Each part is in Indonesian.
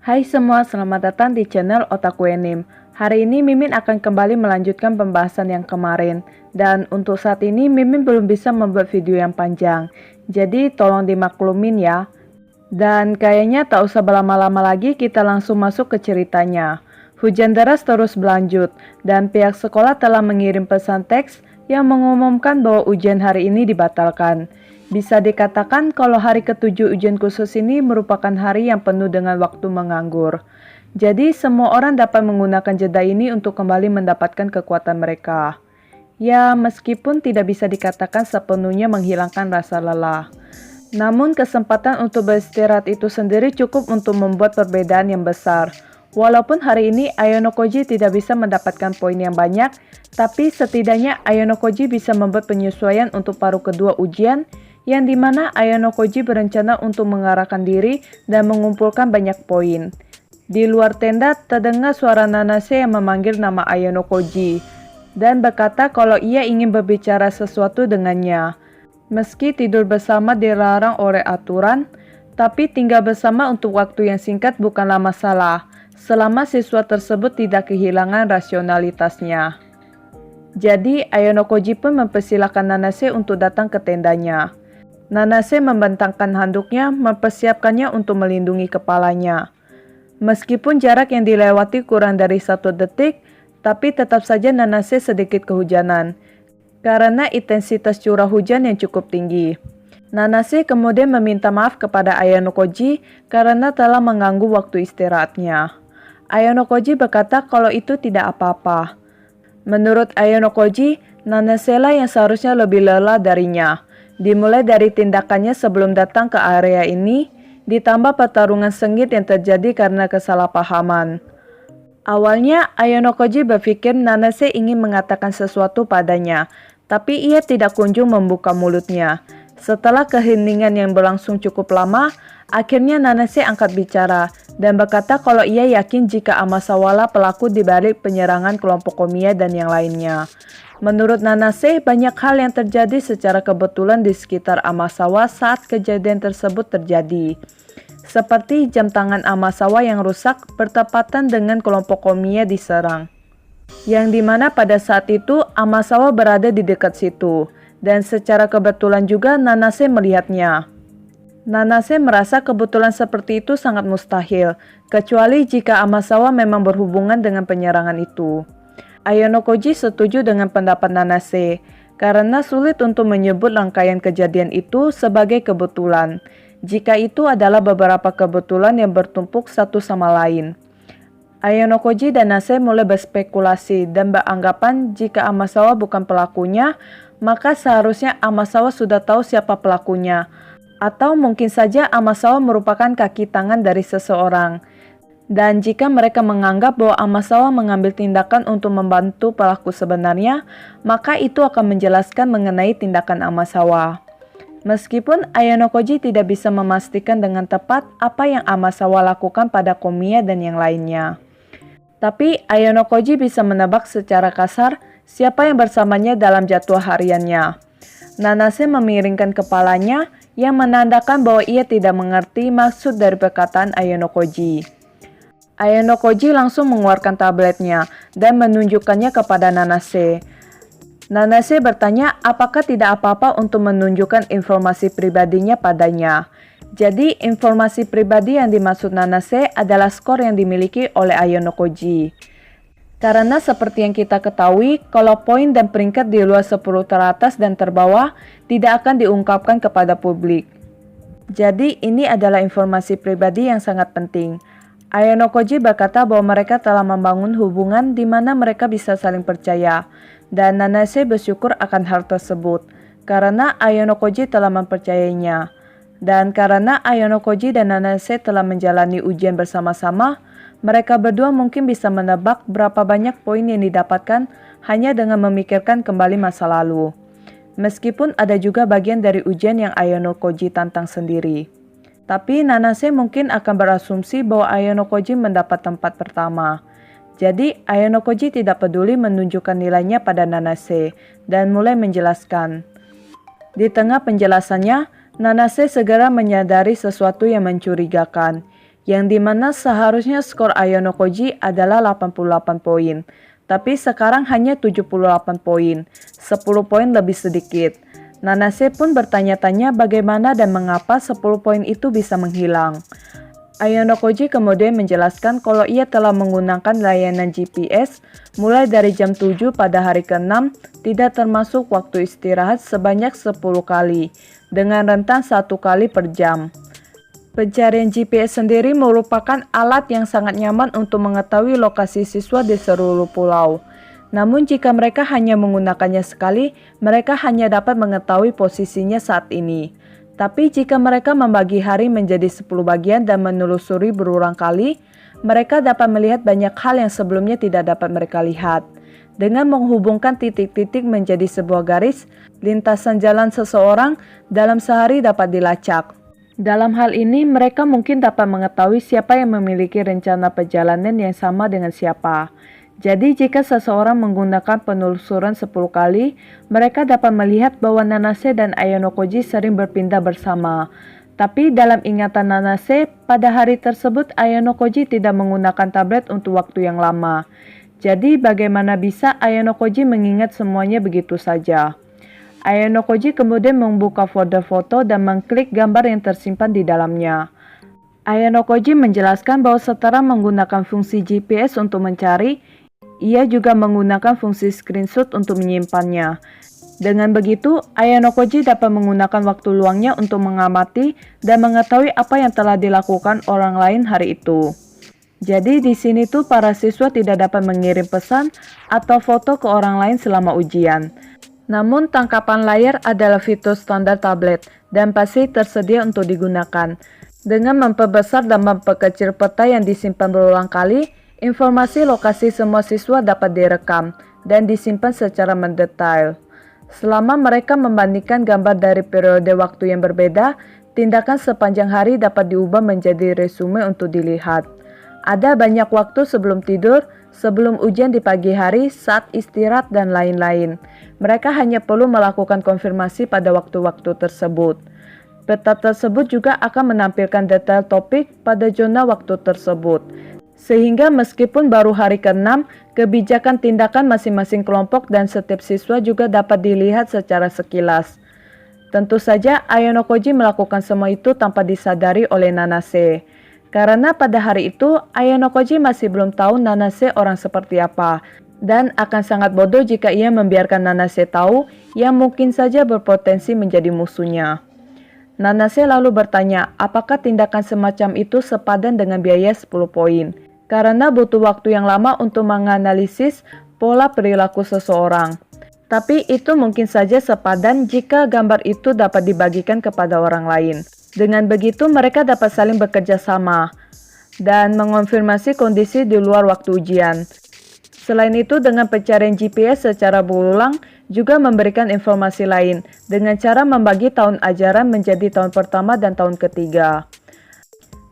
Hai semua, selamat datang di channel Otaku Anime. Hari ini Mimin akan kembali melanjutkan pembahasan yang kemarin. Dan untuk saat ini Mimin belum bisa membuat video yang panjang. Jadi tolong dimaklumin ya. Dan kayaknya tak usah berlama-lama lagi, kita langsung masuk ke ceritanya. Hujan deras terus berlanjut, dan pihak sekolah telah mengirim pesan teks yang mengumumkan bahwa ujian hari ini dibatalkan. Bisa dikatakan kalau hari ketujuh ujian khusus ini merupakan hari yang penuh dengan waktu menganggur. Jadi semua orang dapat menggunakan jeda ini untuk kembali mendapatkan kekuatan mereka. Ya, meskipun tidak bisa dikatakan sepenuhnya menghilangkan rasa lelah. Namun kesempatan untuk beristirahat itu sendiri cukup untuk membuat perbedaan yang besar. Walaupun hari ini Ayano Koji tidak bisa mendapatkan poin yang banyak, tapi setidaknya Ayano Koji bisa membuat penyesuaian untuk paruh kedua ujian, yang dimana Ayano Koji berencana untuk mengarahkan diri dan mengumpulkan banyak poin. Di luar tenda terdengar suara Nanase yang memanggil nama Ayano Koji, dan berkata kalau ia ingin berbicara sesuatu dengannya. Meski tidur bersama dilarang oleh aturan, tapi tinggal bersama untuk waktu yang singkat bukanlah masalah, selama siswa tersebut tidak kehilangan rasionalitasnya. Jadi Ayano Koji pun mempersilahkan Nanase untuk datang ke tendanya. Nanase membentangkan handuknya, mempersiapkannya untuk melindungi kepalanya. Meskipun jarak yang dilewati kurang dari 1 detik, tapi tetap saja Nanase sedikit kehujanan, karena intensitas curah hujan yang cukup tinggi. Nanase kemudian meminta maaf kepada Ayano Koji karena telah mengganggu waktu istirahatnya. Ayano Koji berkata kalau itu tidak apa-apa. Menurut Ayano Koji, Nanase lah yang seharusnya lebih lelah darinya. Dimulai dari tindakannya sebelum datang ke area ini, ditambah pertarungan sengit yang terjadi karena kesalahpahaman. Awalnya, Ayano Koji berpikir Nanase ingin mengatakan sesuatu padanya, tapi ia tidak kunjung membuka mulutnya. Setelah keheningan yang berlangsung cukup lama, akhirnya Nanase angkat bicara dan berkata kalau ia yakin jika Amasawa pelaku dibalik penyerangan kelompok Komiya dan yang lainnya. Menurut Nanase, banyak hal yang terjadi secara kebetulan di sekitar Amasawa saat kejadian tersebut terjadi. Seperti jam tangan Amasawa yang rusak bertepatan dengan kelompok Komiya diserang. Yang dimana pada saat itu Amasawa berada di dekat situ. Dan secara kebetulan juga Nanase melihatnya. Nanase merasa kebetulan seperti itu sangat mustahil, kecuali jika Amasawa memang berhubungan dengan penyerangan itu. Ayano Koji setuju dengan pendapat Nanase, karena sulit untuk menyebut rangkaian kejadian itu sebagai kebetulan, jika itu adalah beberapa kebetulan yang bertumpuk satu sama lain. Ayano Koji dan Nanase mulai berspekulasi dan beranggapan jika Amasawa bukan pelakunya, maka seharusnya Amasawa sudah tahu siapa pelakunya, atau mungkin saja Amasawa merupakan kaki tangan dari seseorang. Dan jika mereka menganggap bahwa Amasawa mengambil tindakan untuk membantu pelaku sebenarnya, maka itu akan menjelaskan mengenai tindakan Amasawa. Meskipun Ayano Koji tidak bisa memastikan dengan tepat apa yang Amasawa lakukan pada Komiya dan yang lainnya. Tapi Ayano Koji bisa menebak secara kasar siapa yang bersamanya dalam jadwal hariannya. Nanase memiringkan kepalanya yang menandakan bahwa ia tidak mengerti maksud dari perkataan Ayano Koji. Ayano Koji langsung mengeluarkan tabletnya dan menunjukkannya kepada Nanase. Nanase bertanya apakah tidak apa-apa untuk menunjukkan informasi pribadinya padanya. Jadi informasi pribadi yang dimaksud Nanase adalah skor yang dimiliki oleh Ayano Koji. Karena seperti yang kita ketahui, kalau poin dan peringkat di luar 10 teratas dan terbawah tidak akan diungkapkan kepada publik. Jadi ini adalah informasi pribadi yang sangat penting. Ayano Koji berkata bahwa mereka telah membangun hubungan di mana mereka bisa saling percaya, dan Nanase bersyukur akan hal tersebut, karena Ayano Koji telah mempercayainya. Dan karena Ayano Koji dan Nanase telah menjalani ujian bersama-sama, mereka berdua mungkin bisa menebak berapa banyak poin yang didapatkan hanya dengan memikirkan kembali masa lalu. Meskipun ada juga bagian dari ujian yang Ayano Koji tantang sendiri. Tapi Nanase mungkin akan berasumsi bahwa Ayano Koji mendapat tempat pertama. Jadi Ayano Koji tidak peduli menunjukkan nilainya pada Nanase dan mulai menjelaskan. Di tengah penjelasannya, Nanase segera menyadari sesuatu yang mencurigakan, yang dimana seharusnya skor Ayano Koji adalah 88 poin. Tapi sekarang hanya 78 poin, 10 poin lebih sedikit. Nanase pun bertanya-tanya bagaimana dan mengapa 10 poin itu bisa menghilang. Ayano Koji kemudian menjelaskan kalau ia telah menggunakan layanan GPS mulai dari jam 7 pada hari ke-6 tidak termasuk waktu istirahat sebanyak 10 kali dengan rentang 1 kali per jam. Pencarian GPS sendiri merupakan alat yang sangat nyaman untuk mengetahui lokasi siswa di seluruh pulau. Namun jika mereka hanya menggunakannya sekali, mereka hanya dapat mengetahui posisinya saat ini. Tapi jika mereka membagi hari menjadi 10 bagian dan menelusuri berulang kali, mereka dapat melihat banyak hal yang sebelumnya tidak dapat mereka lihat. Dengan menghubungkan titik-titik menjadi sebuah garis, lintasan jalan seseorang dalam sehari dapat dilacak. Dalam hal ini, mereka mungkin dapat mengetahui siapa yang memiliki rencana perjalanan yang sama dengan siapa. Jadi jika seseorang menggunakan penelusuran 10 kali, mereka dapat melihat bahwa Nanase dan Ayano Koji sering berpindah bersama. Tapi dalam ingatan Nanase, pada hari tersebut Ayano Koji tidak menggunakan tablet untuk waktu yang lama. Jadi bagaimana bisa Ayano Koji mengingat semuanya begitu saja? Ayano Koji kemudian membuka folder foto dan mengklik gambar yang tersimpan di dalamnya. Ayano Koji menjelaskan bahwa setelah menggunakan fungsi GPS untuk mencari, ia juga menggunakan fungsi screenshot untuk menyimpannya. Dengan begitu, Ayano Koji dapat menggunakan waktu luangnya untuk mengamati dan mengetahui apa yang telah dilakukan orang lain hari itu. Jadi di sini tuh para siswa tidak dapat mengirim pesan atau foto ke orang lain selama ujian. Namun tangkapan layar adalah fitur standar tablet dan pasti tersedia untuk digunakan. Dengan memperbesar dan memperkecil peta yang disimpan berulang kali, informasi lokasi semua siswa dapat direkam dan disimpan secara mendetail. Selama mereka membandingkan gambar dari periode waktu yang berbeda, tindakan sepanjang hari dapat diubah menjadi resume untuk dilihat. Ada banyak waktu sebelum tidur, sebelum ujian di pagi hari, saat istirahat, dan lain-lain. Mereka hanya perlu melakukan konfirmasi pada waktu-waktu tersebut. Peta tersebut juga akan menampilkan detail topik pada zona waktu tersebut. Sehingga meskipun baru hari ke-6, kebijakan tindakan masing-masing kelompok dan setiap siswa juga dapat dilihat secara sekilas. Tentu saja Ayano Koji melakukan semua itu tanpa disadari oleh Nanase. Karena pada hari itu, Ayano Koji masih belum tahu Nanase orang seperti apa. Dan akan sangat bodoh jika ia membiarkan Nanase tahu yang mungkin saja berpotensi menjadi musuhnya. Nanase lalu bertanya apakah tindakan semacam itu sepadan dengan biaya 10 poin. Karena butuh waktu yang lama untuk menganalisis pola perilaku seseorang. Tapi itu mungkin saja sepadan jika gambar itu dapat dibagikan kepada orang lain. Dengan begitu mereka dapat saling bekerja sama dan mengonfirmasi kondisi di luar waktu ujian. Selain itu dengan pencarian GPS secara berulang juga memberikan informasi lain dengan cara membagi tahun ajaran menjadi tahun pertama dan tahun ketiga.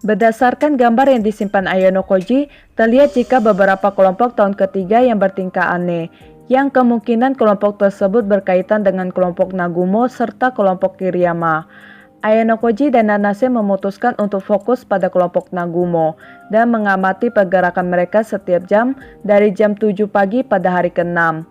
Berdasarkan gambar yang disimpan Ayano Koji, terlihat jika beberapa kelompok tahun ketiga yang bertingkah aneh, yang kemungkinan kelompok tersebut berkaitan dengan kelompok Nagumo serta kelompok Kiriyama. Ayano Koji dan Nanase memutuskan untuk fokus pada kelompok Nagumo dan mengamati pergerakan mereka setiap jam dari jam 7 pagi pada hari ke-6.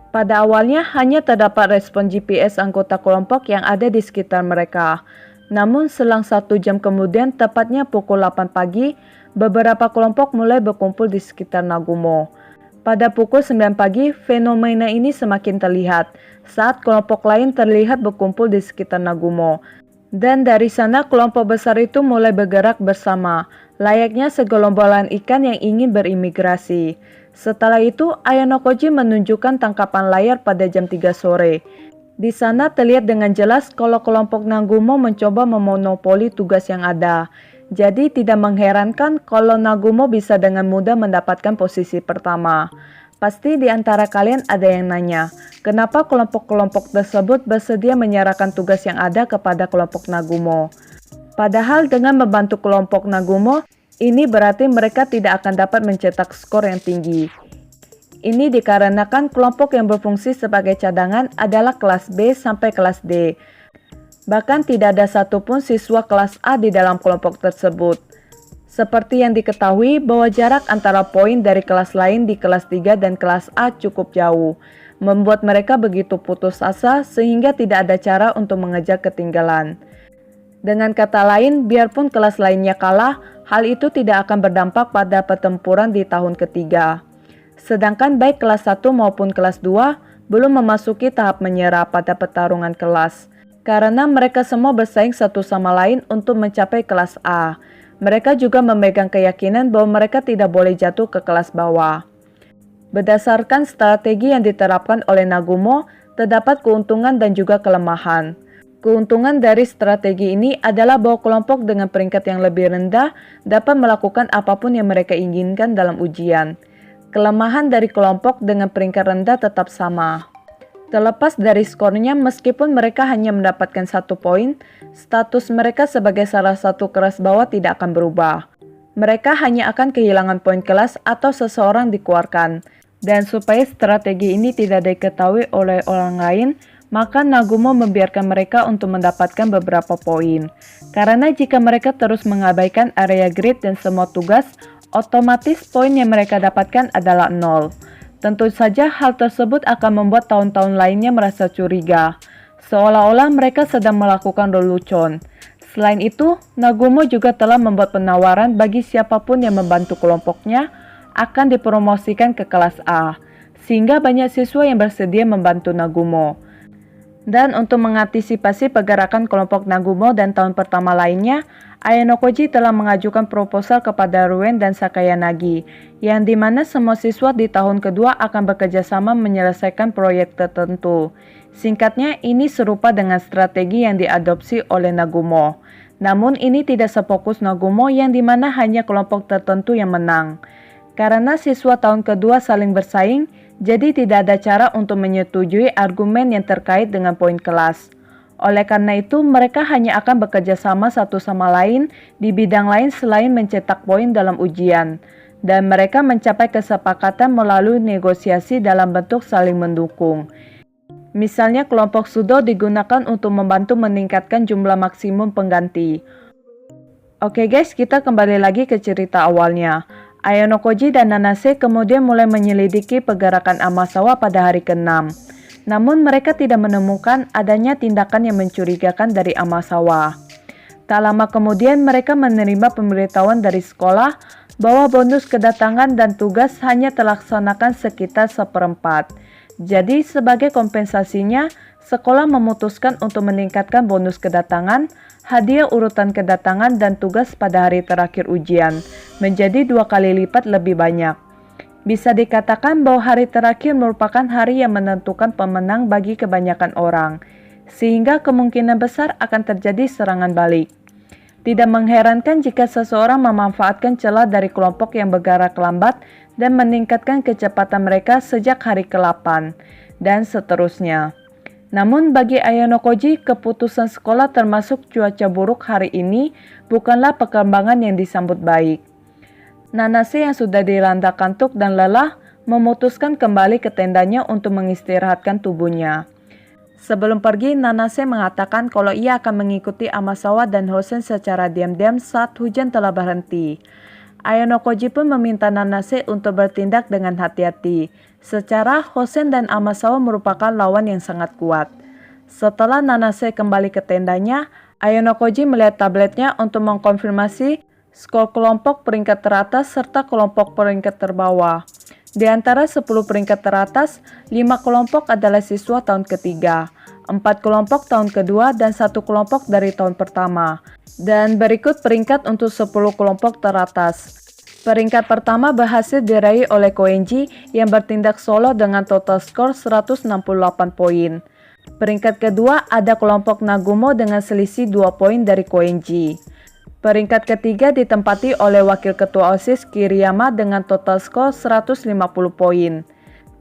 Pada awalnya hanya terdapat respon GPS anggota kelompok yang ada di sekitar mereka. Namun selang 1 jam kemudian, tepatnya pukul 8 pagi, beberapa kelompok mulai berkumpul di sekitar Nagumo. Pada pukul 9 pagi, fenomena ini semakin terlihat saat kelompok lain terlihat berkumpul di sekitar Nagumo. Dan dari sana kelompok besar itu mulai bergerak bersama, layaknya segerombolan ikan yang ingin berimigrasi. Setelah itu, Ayano Koji menunjukkan tangkapan layar pada jam 3 sore. Di sana terlihat dengan jelas kalau kelompok Nagumo mencoba memonopoli tugas yang ada. Jadi tidak mengherankan kalau Nagumo bisa dengan mudah mendapatkan posisi pertama. Pasti di antara kalian ada yang nanya, kenapa kelompok-kelompok tersebut bersedia menyerahkan tugas yang ada kepada kelompok Nagumo? Padahal dengan membantu kelompok Nagumo, ini berarti mereka tidak akan dapat mencetak skor yang tinggi. Ini dikarenakan kelompok yang berfungsi sebagai cadangan adalah kelas B sampai kelas D. Bahkan tidak ada satupun siswa kelas A di dalam kelompok tersebut. Seperti yang diketahui bahwa jarak antara poin dari kelas lain di kelas 3 dan kelas A cukup jauh, membuat mereka begitu putus asa sehingga tidak ada cara untuk mengejar ketinggalan. Dengan kata lain, biarpun kelas lainnya kalah, hal itu tidak akan berdampak pada pertempuran di tahun ketiga. Sedangkan baik kelas 1 maupun kelas 2 belum memasuki tahap menyerah pada pertarungan kelas, karena mereka semua bersaing satu sama lain untuk mencapai kelas A. Mereka juga memegang keyakinan bahwa mereka tidak boleh jatuh ke kelas bawah. Berdasarkan strategi yang diterapkan oleh Nagumo, terdapat keuntungan dan juga kelemahan. Keuntungan dari strategi ini adalah bahwa kelompok dengan peringkat yang lebih rendah dapat melakukan apapun yang mereka inginkan dalam ujian. Kelemahan dari kelompok dengan peringkat rendah tetap sama. Terlepas dari skornya, meskipun mereka hanya mendapatkan 1 poin, status mereka sebagai salah satu kelas bawah tidak akan berubah. Mereka hanya akan kehilangan poin kelas atau seseorang dikeluarkan. Dan supaya strategi ini tidak diketahui oleh orang lain, maka Nagumo membiarkan mereka untuk mendapatkan beberapa poin. Karena jika mereka terus mengabaikan area grid dan semua tugas, otomatis poin yang mereka dapatkan adalah 0. Tentu saja hal tersebut akan membuat tahun-tahun lainnya merasa curiga, seolah-olah mereka sedang melakukan lelucon. Selain itu, Nagumo juga telah membuat penawaran bagi siapapun yang membantu kelompoknya akan dipromosikan ke kelas A, sehingga banyak siswa yang bersedia membantu Nagumo. Dan untuk mengantisipasi pergerakan kelompok Nagumo dan tahun pertama lainnya, Ayanokoji telah mengajukan proposal kepada Ruen dan Sakayanagi, yang dimana semua siswa di tahun kedua akan bekerjasama menyelesaikan proyek tertentu. Singkatnya, ini serupa dengan strategi yang diadopsi oleh Nagumo. Namun ini tidak sefokus Nagumo yang dimana hanya kelompok tertentu yang menang. Karena siswa tahun kedua saling bersaing, jadi tidak ada cara untuk menyetujui argumen yang terkait dengan poin kelas. Oleh karena itu, mereka hanya akan bekerja sama satu sama lain di bidang lain selain mencetak poin dalam ujian. Dan mereka mencapai kesepakatan melalui negosiasi dalam bentuk saling mendukung. Misalnya kelompok Sudo digunakan untuk membantu meningkatkan jumlah maksimum pengganti. Oke guys, kita kembali lagi ke cerita awalnya. Ayanokoji dan Nanase kemudian mulai menyelidiki pergerakan Amasawa pada hari ke-6. Namun mereka tidak menemukan adanya tindakan yang mencurigakan dari Amasawa. Tak lama kemudian mereka menerima pemberitahuan dari sekolah bahwa bonus kedatangan dan tugas hanya terlaksanakan sekitar 1/4. Jadi sebagai kompensasinya, sekolah memutuskan untuk meningkatkan bonus kedatangan, hadiah urutan kedatangan dan tugas pada hari terakhir ujian menjadi 2 kali lipat lebih banyak. Bisa dikatakan bahwa hari terakhir merupakan hari yang menentukan pemenang bagi kebanyakan orang, sehingga kemungkinan besar akan terjadi serangan balik. Tidak mengherankan jika seseorang memanfaatkan celah dari kelompok yang bergerak lambat dan meningkatkan kecepatan mereka sejak hari ke-8, dan seterusnya. Namun bagi Ayanokoji, keputusan sekolah termasuk cuaca buruk hari ini bukanlah perkembangan yang disambut baik. Nanase yang sudah dilanda kantuk dan lelah memutuskan kembali ke tendanya untuk mengistirahatkan tubuhnya. Sebelum pergi, Nanase mengatakan kalau ia akan mengikuti Amasawa dan Hosen secara diam-diam saat hujan telah berhenti. Ayanokoji pun meminta Nanase untuk bertindak dengan hati-hati. Secara Hosen dan Amasawa merupakan lawan yang sangat kuat. Setelah Nanase kembali ke tendanya, Ayanokoji melihat tabletnya untuk mengkonfirmasi skor kelompok peringkat teratas serta kelompok peringkat terbawah. Di antara 10 peringkat teratas, 5 kelompok adalah siswa tahun ketiga, 4 kelompok tahun kedua, dan 1 kelompok dari tahun pertama. Dan berikut peringkat untuk 10 kelompok teratas. Peringkat pertama berhasil diraih oleh Koenji yang bertindak solo dengan total skor 168 poin. Peringkat kedua ada kelompok Nagumo dengan selisih 2 poin dari Koenji. Peringkat ketiga ditempati oleh Wakil Ketua OSIS Kiriyama dengan total skor 150 poin.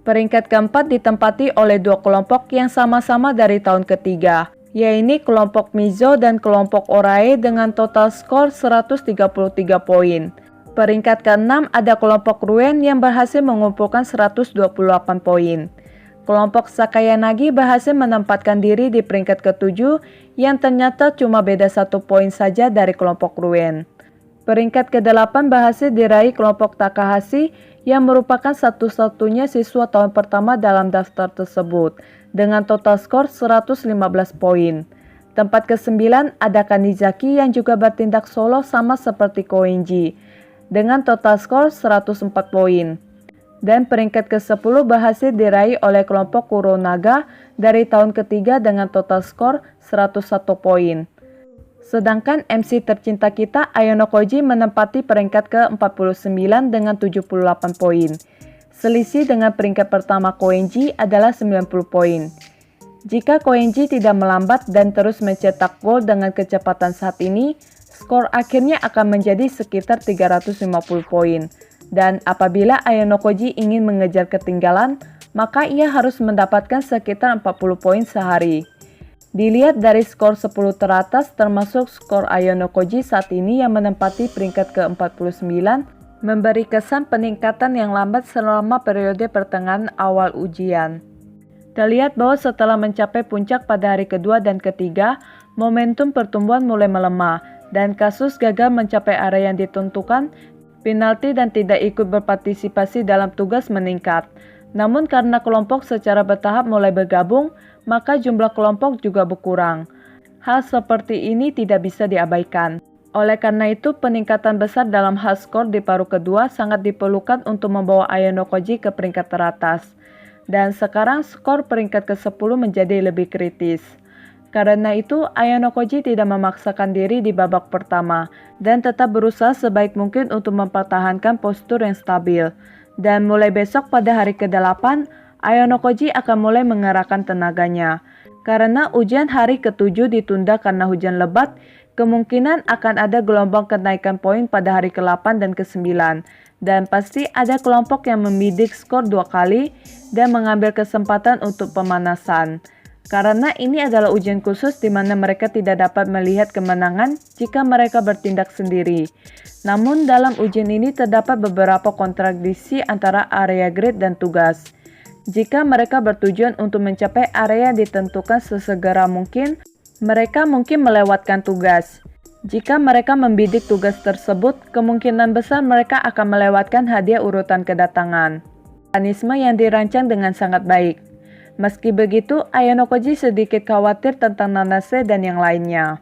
Peringkat keempat ditempati oleh 2 kelompok yang sama-sama dari tahun ketiga, yaitu kelompok Mizo dan kelompok Orae dengan total skor 133 poin. Peringkat ke-6 ada kelompok Ruen yang berhasil mengumpulkan 128 poin. Kelompok Sakayanagi berhasil menempatkan diri di peringkat ke-7 yang ternyata cuma beda 1 poin saja dari kelompok Ruen. Peringkat ke-8 berhasil diraih kelompok Takahashi yang merupakan satu-satunya siswa tahun pertama dalam daftar tersebut dengan total skor 115 poin. Tempat ke-9 ada Kanizaki yang juga bertindak solo sama seperti Koenji dengan total skor 104 poin. Dan peringkat ke-10 berhasil diraih oleh kelompok Kuronaga dari tahun ketiga dengan total skor 101 poin. Sedangkan MC tercinta kita, Ayano Koji, menempati peringkat ke-49 dengan 78 poin. Selisih dengan peringkat pertama Koenji adalah 90 poin. Jika Koenji tidak melambat dan terus mencetak gol dengan kecepatan saat ini, skor akhirnya akan menjadi sekitar 350 poin. Dan apabila Ayano Koji ingin mengejar ketinggalan, maka ia harus mendapatkan sekitar 40 poin sehari. Dilihat dari skor 10 teratas termasuk skor Ayano Koji saat ini yang menempati peringkat ke-49, memberi kesan peningkatan yang lambat selama periode pertengahan awal ujian. Terlihat bahwa setelah mencapai puncak pada hari kedua dan ketiga, momentum pertumbuhan mulai melemah dan kasus gagal mencapai area yang ditentukan, penalti dan tidak ikut berpartisipasi dalam tugas meningkat. Namun karena kelompok secara bertahap mulai bergabung, maka jumlah kelompok juga berkurang. Hal seperti ini tidak bisa diabaikan. Oleh karena itu, peningkatan besar dalam hal skor di paruh kedua sangat diperlukan untuk membawa Ayano Koji ke peringkat teratas. Dan sekarang skor peringkat ke-10 menjadi lebih kritis. Karena itu, Ayano Koji tidak memaksakan diri di babak pertama dan tetap berusaha sebaik mungkin untuk mempertahankan postur yang stabil. Dan mulai besok pada hari ke-8, Ayano Koji akan mulai mengerahkan tenaganya. Karena ujian hari ke-7 ditunda karena hujan lebat, kemungkinan akan ada gelombang kenaikan poin pada hari ke-8 dan ke-9. Dan pasti ada kelompok yang membidik skor 2 kali dan mengambil kesempatan untuk pemanasan. Karena ini adalah ujian khusus di mana mereka tidak dapat melihat kemenangan jika mereka bertindak sendiri. Namun dalam ujian ini terdapat beberapa kontradiksi antara area grid dan tugas. Jika mereka bertujuan untuk mencapai area yang ditentukan sesegera mungkin, mereka mungkin melewatkan tugas. Jika mereka membidik tugas tersebut, kemungkinan besar mereka akan melewatkan hadiah urutan kedatangan. Mekanisme yang dirancang dengan sangat baik. Meski begitu, Ayano Koji sedikit khawatir tentang Nanase dan yang lainnya.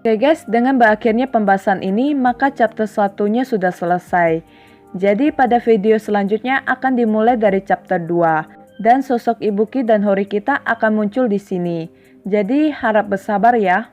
Oke guys, dengan berakhirnya pembahasan ini, maka chapter 1-nya sudah selesai. Jadi pada video selanjutnya akan dimulai dari chapter 2. Dan sosok Ibuki dan Hori kita akan muncul di sini. Jadi harap bersabar ya.